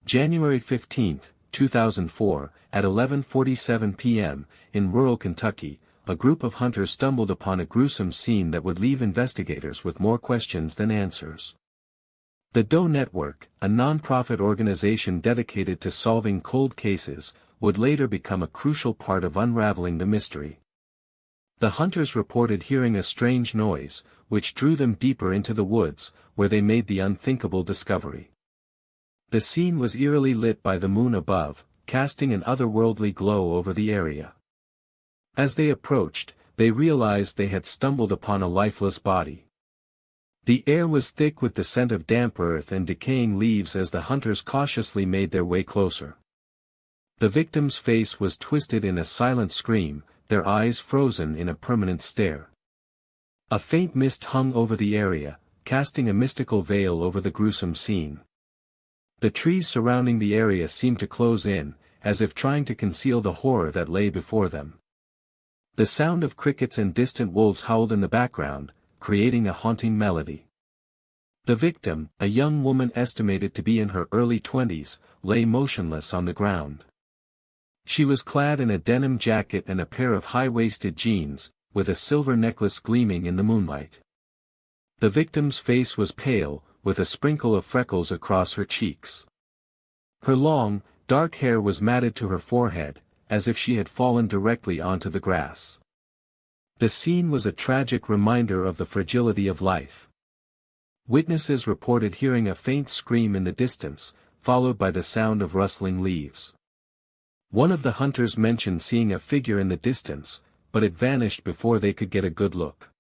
January 15, 2004, at 11:47 p.m., in rural Kentucky, a group of hunters stumbled upon a gruesome scene that would leave investigators with more questions than answers. The Doe Network, a non-profit organization dedicated to solving cold cases, would later become a crucial part of unraveling the mystery. The hunters reported hearing a strange noise, which drew them deeper into the woods, where they made the unthinkable discovery. The scene was eerily lit by the moon above, casting an otherworldly glow over the area. As they approached, they realized they had stumbled upon a lifeless body. The air was thick with the scent of damp earth and decaying leaves as the hunters cautiously made their way closer. The victim's face was twisted in a silent scream, their eyes frozen in a permanent stare. A faint mist hung over the area, casting a mystical veil over the gruesome scene. The trees surrounding the area seemed to close in, as if trying to conceal the horror that lay before them. The sound of crickets and distant wolves howled in the background, creating a haunting melody. The victim, a young woman estimated to be in her early 20s, lay motionless on the ground. She was clad in a denim jacket and a pair of high-waisted jeans, with a silver necklace gleaming in the moonlight. The victim's face was pale, with a sprinkle of freckles across her cheeks. Her long, dark hair was matted to her forehead, as if she had fallen directly onto the grass. The scene was a tragic reminder of the fragility of life. Witnesses reported hearing a faint scream in the distance, followed by the sound of rustling leaves. One of the hunters mentioned seeing a figure in the distance, but it vanished before they could get a good look.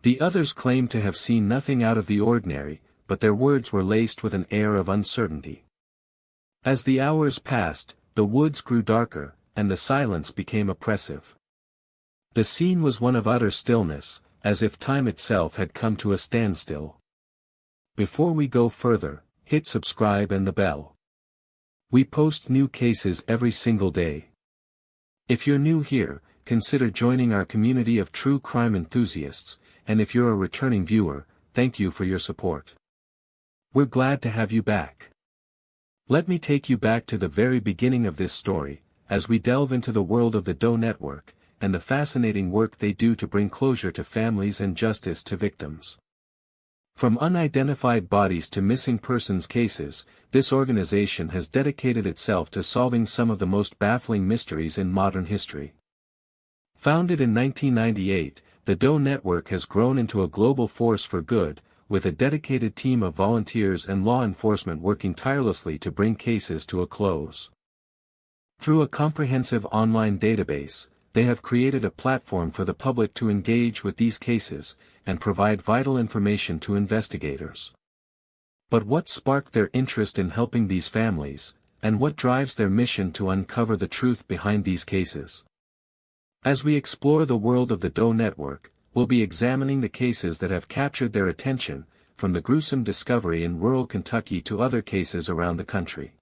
The others claimed to have seen nothing out of the ordinary, but their words were laced with an air of uncertainty. As the hours passed, the woods grew darker, and the silence became oppressive. The scene was one of utter stillness, as if time itself had come to a standstill. Before we go further, hit subscribe and the bell. We post new cases every single day. If you're new here, consider joining our community of true crime enthusiasts, and if you're a returning viewer, thank you for your support. We're glad to have you back. Let me take you back to the very beginning of this story, as we delve into the world of the Doe Network, and the fascinating work they do to bring closure to families and justice to victims. From unidentified bodies to missing persons cases, this organization has dedicated itself to solving some of the most baffling mysteries in modern history. Founded in 1998, the Doe Network has grown into a global force for good, with a dedicated team of volunteers and law enforcement working tirelessly to bring cases to a close. Through a comprehensive online database, they have created a platform for the public to engage with these cases, and provide vital information to investigators. But what sparked their interest in helping these families, and what drives their mission to uncover the truth behind these cases? As we explore the world of the Doe Network, we'll be examining the cases that have captured their attention, from the gruesome discovery in rural Kentucky to other cases around the country.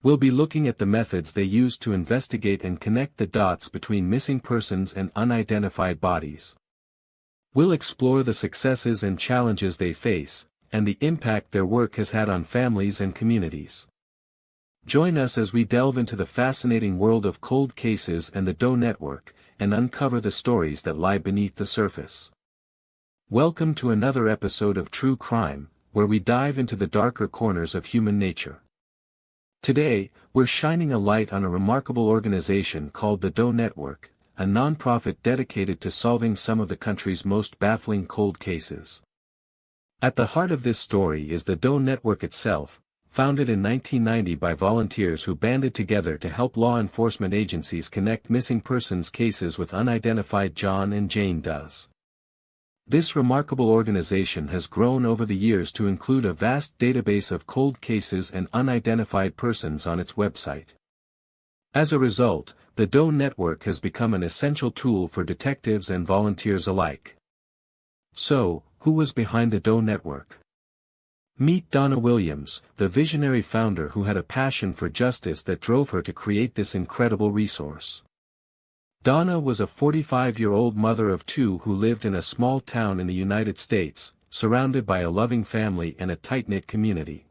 We'll be looking at the methods they use to investigate and connect the dots between missing persons and unidentified bodies. We'll explore the successes and challenges they face, and the impact their work has had on families and communities. Join us as we delve into the fascinating world of cold cases and the Doe Network, and uncover the stories that lie beneath the surface. Welcome to another episode of True Crime, where we dive into the darker corners of human nature. Today, we're shining a light on a remarkable organization called the Doe Network, a non-profit dedicated to solving some of the country's most baffling cold cases. At the heart of this story is the Doe Network itself, founded in 1990 by volunteers who banded together to help law enforcement agencies connect missing persons cases with unidentified John and Jane Does. This remarkable organization has grown over the years to include a vast database of cold cases and unidentified persons on its website. As a result, the Doe Network has become an essential tool for detectives and volunteers alike. So, who was behind the Doe Network? Meet Donna Williams, the visionary founder who had a passion for justice that drove her to create this incredible resource. Donna was a 45-year-old mother of two who lived in a small town in the United States, surrounded by a loving family and a tight-knit community.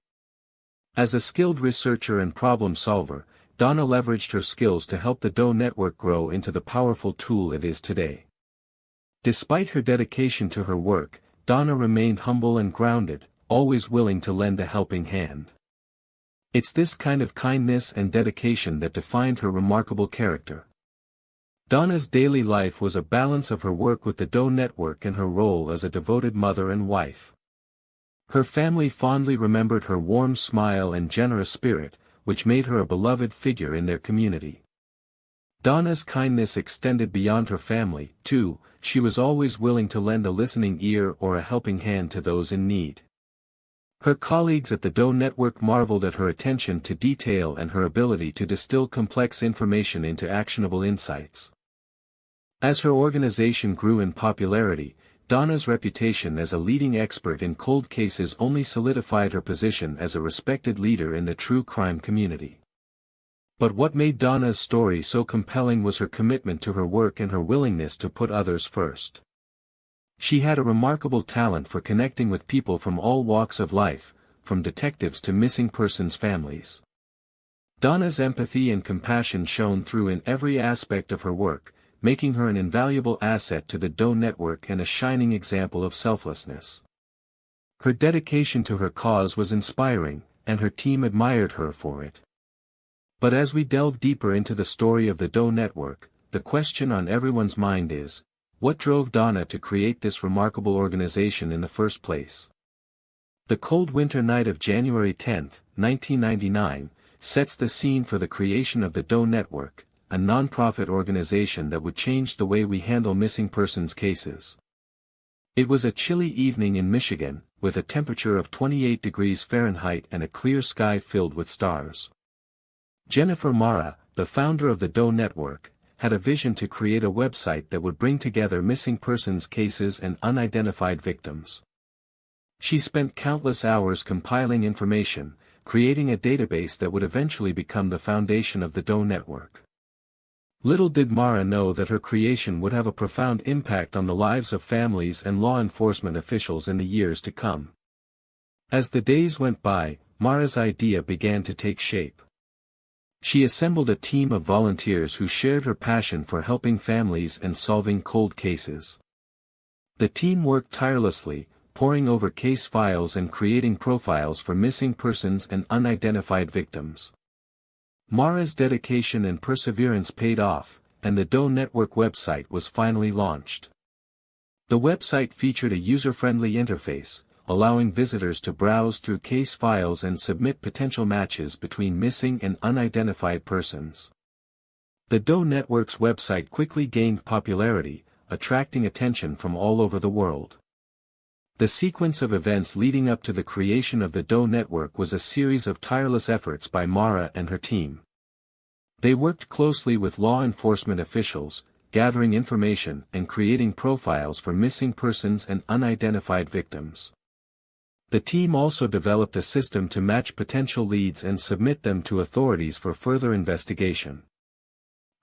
As a skilled researcher and problem solver, Donna leveraged her skills to help the Doe Network grow into the powerful tool it is today. Despite her dedication to her work, Donna remained humble and grounded, always willing to lend a helping hand. It's this kind of kindness and dedication that defined her remarkable character. Donna's daily life was a balance of her work with the Doe Network and her role as a devoted mother and wife. Her family fondly remembered her warm smile and generous spirit, which made her a beloved figure in their community. Donna's kindness extended beyond her family, too. She was always willing to lend a listening ear or a helping hand to those in need. Her colleagues at the Doe Network marveled at her attention to detail and her ability to distill complex information into actionable insights. As her organization grew in popularity, Donna's reputation as a leading expert in cold cases only solidified her position as a respected leader in the true crime community. But what made Donna's story so compelling was her commitment to her work and her willingness to put others first. She had a remarkable talent for connecting with people from all walks of life, from detectives to missing persons' families. Donna's empathy and compassion shone through in every aspect of her work, making her an invaluable asset to the Doe Network and a shining example of selflessness. Her dedication to her cause was inspiring, and her team admired her for it. But as we delve deeper into the story of the Doe Network, the question on everyone's mind is, what drove Donna to create this remarkable organization in the first place? The cold winter night of January 10, 1999, sets the scene for the creation of the Doe Network, a non-profit organization that would change the way we handle missing persons cases. It was a chilly evening in Michigan, with a temperature of 28 degrees Fahrenheit and a clear sky filled with stars. Jennifer Mara, the founder of the Doe Network, had a vision to create a website that would bring together missing persons cases and unidentified victims. She spent countless hours compiling information, creating a database that would eventually become the foundation of the Doe Network. Little did Mara know that her creation would have a profound impact on the lives of families and law enforcement officials in the years to come. As the days went by, Mara's idea began to take shape. She assembled a team of volunteers who shared her passion for helping families and solving cold cases. The team worked tirelessly, poring over case files and creating profiles for missing persons and unidentified victims. Mara's dedication and perseverance paid off, and the Doe Network website was finally launched. The website featured a user-friendly interface, allowing visitors to browse through case files and submit potential matches between missing and unidentified persons. The Doe Network's website quickly gained popularity, attracting attention from all over the world. The sequence of events leading up to the creation of the Doe Network was a series of tireless efforts by Mara and her team. They worked closely with law enforcement officials, gathering information and creating profiles for missing persons and unidentified victims. The team also developed a system to match potential leads and submit them to authorities for further investigation.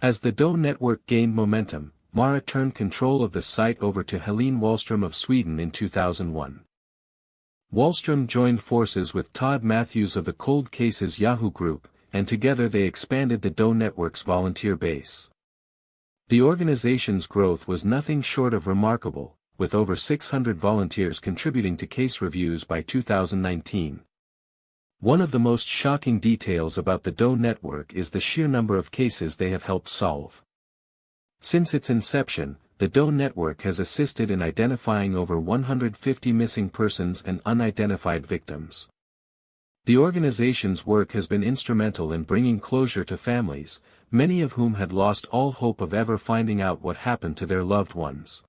As the Doe Network gained momentum, Mara turned control of the site over to Helene Wallström of Sweden in 2001. Wallström joined forces with Todd Matthews of the Cold Cases Yahoo Group, and together they expanded the Doe Network's volunteer base. The organization's growth was nothing short of remarkable, with over 600 volunteers contributing to case reviews by 2019. One of the most shocking details about the Doe Network is the sheer number of cases they have helped solve. Since its inception, the Doe Network has assisted in identifying over 150 missing persons and unidentified victims. The organization's work has been instrumental in bringing closure to families, many of whom had lost all hope of ever finding out what happened to their loved ones.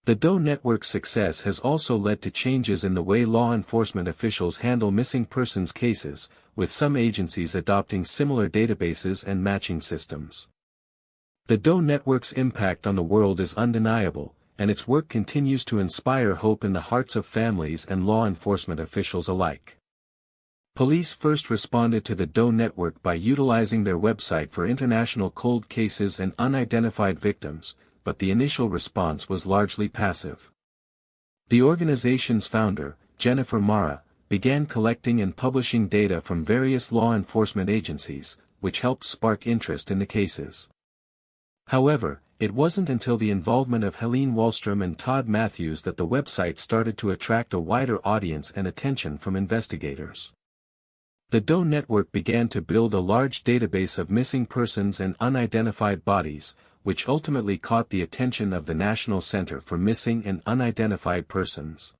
The Doe Network's success has also led to changes in the way law enforcement officials handle missing persons cases, with some agencies adopting similar databases and matching systems. The Doe Network's impact on the world is undeniable, and its work continues to inspire hope in the hearts of families and law enforcement officials alike. Police first responded to the Doe Network by utilizing their website for international cold cases and unidentified victims, but the initial response was largely passive. The organization's founder, Jennifer Mara, began collecting and publishing data from various law enforcement agencies, which helped spark interest in the cases. However, it wasn't until the involvement of Helene Wallstrom and Todd Matthews that the website started to attract a wider audience and attention from investigators. The Doe Network began to build a large database of missing persons and unidentified bodies, which ultimately caught the attention of the National Center for Missing and Unidentified Persons.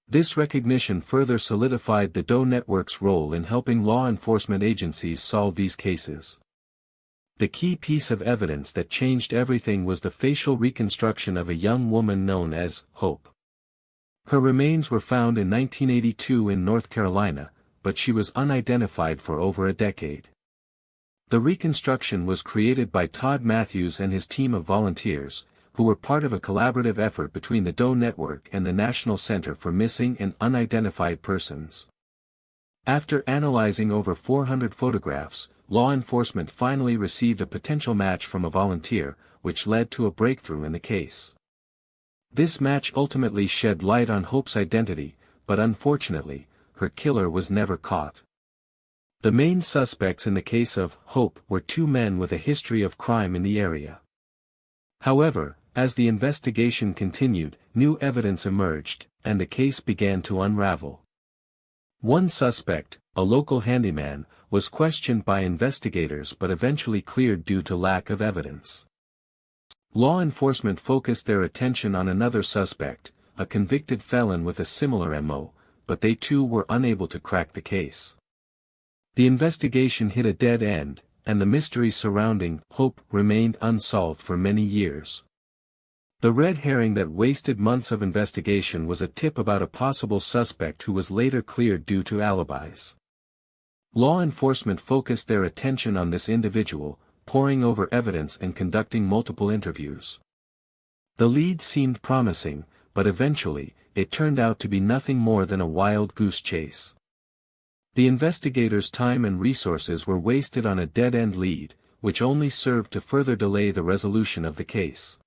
This recognition further solidified the Doe Network's role in helping law enforcement agencies solve these cases. The key piece of evidence that changed everything was the facial reconstruction of a young woman known as Hope. Her remains were found in 1982 in North Carolina, but she was unidentified for over a decade. The reconstruction was created by Todd Matthews and his team of volunteers, who were part of a collaborative effort between the Doe Network and the National Center for Missing and Unidentified Persons. After analyzing over 400 photographs, law enforcement finally received a potential match from a volunteer, which led to a breakthrough in the case. This match ultimately shed light on Hope's identity, but unfortunately, her killer was never caught. The main suspects in the case of Hope were two men with a history of crime in the area. However, as the investigation continued, new evidence emerged, and the case began to unravel. One suspect, a local handyman, was questioned by investigators but eventually cleared due to lack of evidence. Law enforcement focused their attention on another suspect, a convicted felon with a similar MO, but they too were unable to crack the case. The investigation hit a dead end, and the mystery surrounding Hope remained unsolved for many years. The red herring that wasted months of investigation was a tip about a possible suspect who was later cleared due to alibis. Law enforcement focused their attention on this individual, poring over evidence and conducting multiple interviews. The lead seemed promising, but eventually, it turned out to be nothing more than a wild goose chase. The investigators' time and resources were wasted on a dead-end lead, which only served to further delay the resolution of the case.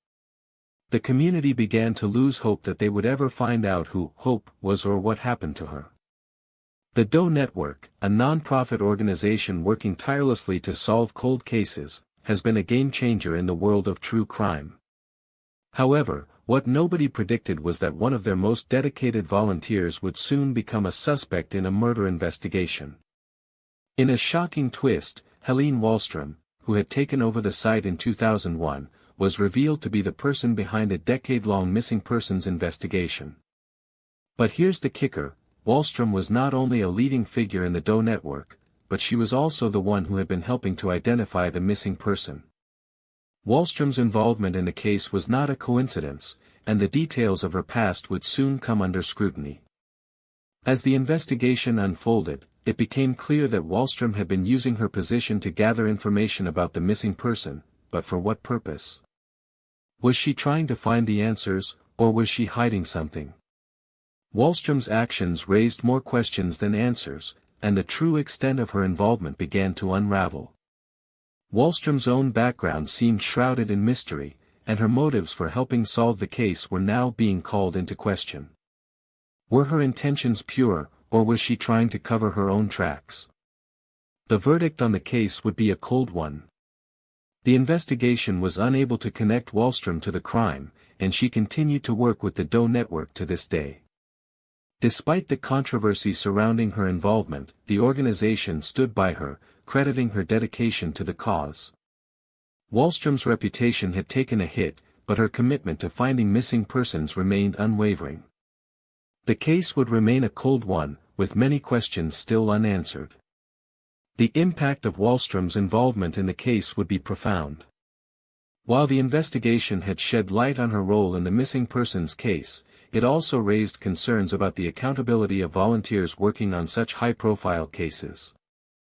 The community began to lose hope that they would ever find out who Hope was or what happened to her. The Doe Network, a non-profit organization working tirelessly to solve cold cases, has been a game-changer in the world of true crime. However, what nobody predicted was that one of their most dedicated volunteers would soon become a suspect in a murder investigation. In a shocking twist, Helene Wallstrom, who had taken over the site in 2001, was revealed to be the person behind a decade-long missing persons investigation. But here's the kicker, Wallstrom was not only a leading figure in the Doe Network, but she was also the one who had been helping to identify the missing person. Wallstrom's involvement in the case was not a coincidence, and the details of her past would soon come under scrutiny. As the investigation unfolded, it became clear that Wallstrom had been using her position to gather information about the missing person, but for what purpose? Was she trying to find the answers, or was she hiding something? Wallstrom's actions raised more questions than answers, and the true extent of her involvement began to unravel. Wallstrom's own background seemed shrouded in mystery, and her motives for helping solve the case were now being called into question. Were her intentions pure, or was she trying to cover her own tracks? The verdict on the case would be a cold one. The investigation was unable to connect Wallstrom to the crime, and she continued to work with the Doe Network to this day. Despite the controversy surrounding her involvement, the organization stood by her, crediting her dedication to the cause. Wallstrom's reputation had taken a hit, but her commitment to finding missing persons remained unwavering. The case would remain a cold one, with many questions still unanswered. The impact of Wallstrom's involvement in the case would be profound. While the investigation had shed light on her role in the missing persons case, it also raised concerns about the accountability of volunteers working on such high-profile cases.